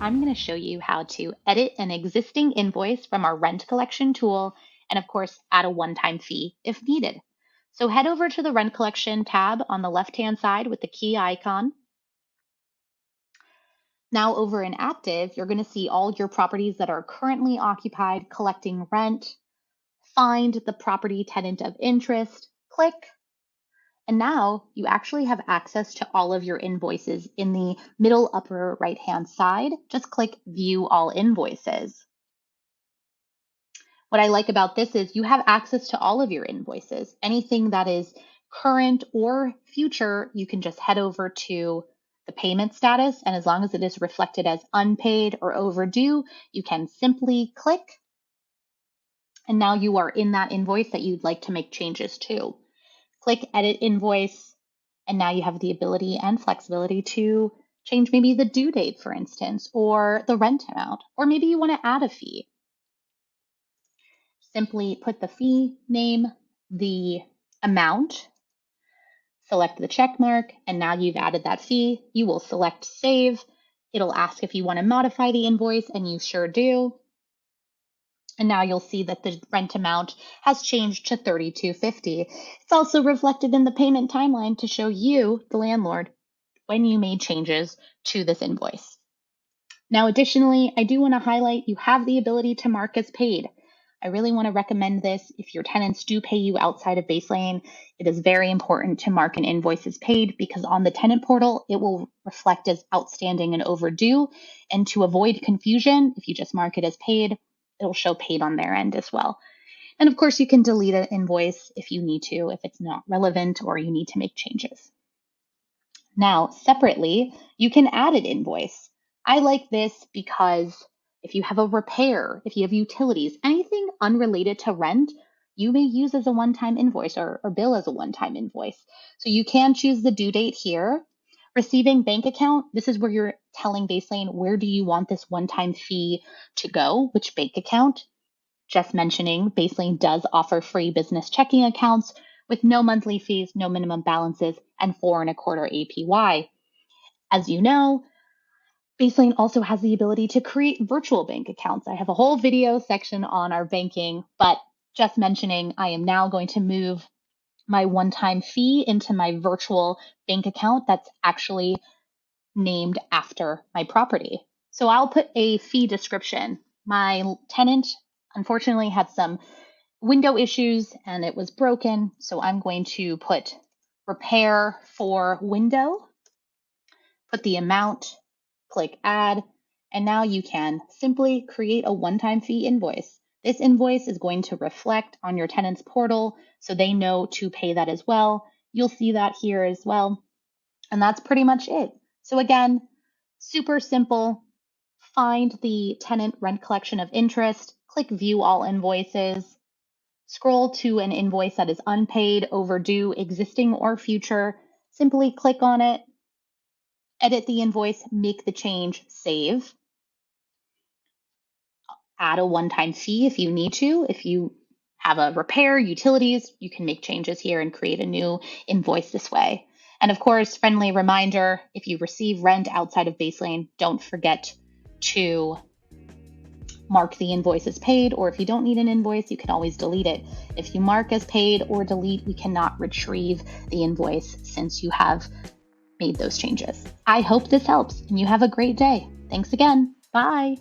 I'm going to show you how to edit an existing invoice from our rent collection tool and of course add a one-time fee if needed. So head over to the rent collection tab on the left-hand side with the key icon. Now over in active, you're going to see all your properties that are currently occupied collecting rent. Find the property tenant of interest, click. And now you actually have access to all of your invoices in the middle upper right-hand side. Just click View All Invoices. What I like about this is you have access to all of your invoices. Anything that is current or future, you can just head over to the payment status, and as long as it is reflected as unpaid or overdue, you can simply click, and now you are in that invoice that you'd like to make changes to. Click Edit Invoice, and now you have the ability and flexibility to change maybe the due date, for instance, or the rent amount, or maybe you want to add a fee. Simply put the fee name, the amount, select the check mark, and now you've added that fee. You will select Save. It'll ask if you want to modify the invoice, and you sure do. And now you'll see that the rent amount has changed to $32.50. It's also reflected in the payment timeline to show you, the landlord, when you made changes to this invoice. Now, additionally, I do want to highlight you have the ability to mark as paid. I really want to recommend this. If your tenants do pay you outside of Baselane, it is very important to mark an invoice as paid because on the tenant portal, it will reflect as outstanding and overdue. And to avoid confusion, if you just mark it as paid, it'll show paid on their end as well. And of course, you can delete an invoice if you need to, if it's not relevant or you need to make changes. Now, separately, you can add an invoice. I like this because if you have a repair, if you have utilities, anything unrelated to rent, you may use as a one-time invoice or bill as a one-time invoice. So you can choose the due date here. Receiving bank account, this is where you're telling Baselane, where do you want this one-time fee to go, which bank account? Just mentioning, Baselane does offer free business checking accounts with no monthly fees, no minimum balances, and 4.25% APY. As you know, Baselane also has the ability to create virtual bank accounts. I have a whole video section on our banking, but just mentioning, I am now going to move my one-time fee into my virtual bank account that's actually named after my property. So I'll put a fee description. My tenant unfortunately had some window issues and it was broken. So I'm going to put repair for window, put the amount, click add, and now you can simply create a one-time fee invoice. This invoice is going to reflect on your tenant's portal so they know to pay that as well. You'll see that here as well. And that's pretty much it. So again, super simple. Find the tenant rent collection of interest, click view all invoices, scroll to an invoice that is unpaid, overdue, existing, or future. Simply click on it, edit the invoice, make the change, save. Add a one-time fee if you need to. If you have a repair, utilities, you can make changes here and create a new invoice this way. And of course, friendly reminder, if you receive rent outside of Baselane, don't forget to mark the invoice as paid, or if you don't need an invoice, you can always delete it. If you mark as paid or delete, we cannot retrieve the invoice since you have made those changes. I hope this helps and you have a great day. Thanks again. Bye.